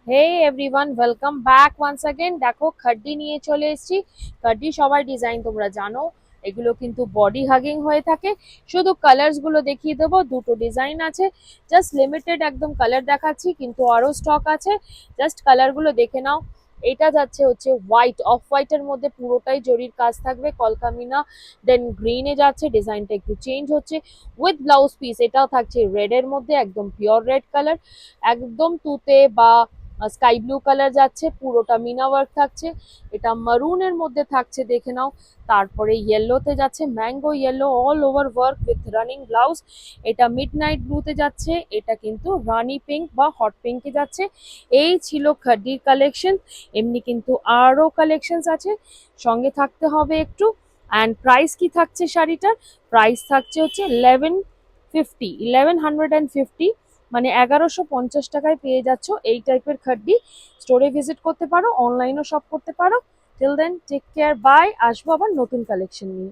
হে everyone, welcome back once again. দেখো খাড্ডি নিয়ে চলে এসেছি। খাড্ডি সবার ডিজাইন তোমরা জানো, এগুলো কিন্তু বডি হাগিং হয়ে থাকে। শুধু কালার্স গুলো দেখিয়ে দেবো, দুটো ডিজাইন আছে, জাস্ট লিমিটেড একদম কালার দেখাচ্ছি, কিন্তু আরো স্টক আছে। জাস্ট কালার গুলো দেখে নাও। এটা যাচ্ছে হচ্ছে হোয়াইট, অফ হোয়াইটের মধ্যে পুরোটাই জরির কাজ থাকবে, কলকামিনা। দেন গ্রিনে যাচ্ছে, ডিজাইনটা একটু চেঞ্জ হচ্ছে উইথ ব্লাউজ পিস। এটাও থাকছে রেড এর মধ্যে, একদম পিওর রেড কালার, একদম তুতে বা স্কাই ব্লু কালার যাচ্ছে, পুরোটা মিনা ওয়ার্ক থাকছে। এটা মারুনের মধ্যে থাকছে, দেখে নাও। তারপরে ইয়েলোতে যাচ্ছে, mango yellow all over work with running blouse. এটা মিড নাইট ব্লুতে যাচ্ছে, এটা কিন্তু রানি পিঙ্ক বা হট পিঙ্কে যাচ্ছে। এই ছিল খাড্ডির কালেকশন। এমনি কিন্তু আরো কালেকশনস আছে, সঙ্গে থাকতে হবে একটু। অ্যান্ড প্রাইস কি থাকছে শাড়িটার? প্রাইস থাকছে হচ্ছে 1150, মানে 1150 টাকায় পেয়ে যাচ্ছ এই টাইপের খাড্ডি। স্টোরে ভিজিট করতে পারো, অনলাইনও শপ করতে পারো। Till then take care, bye. আসবো আবার নতুন কালেকশন নিয়ে।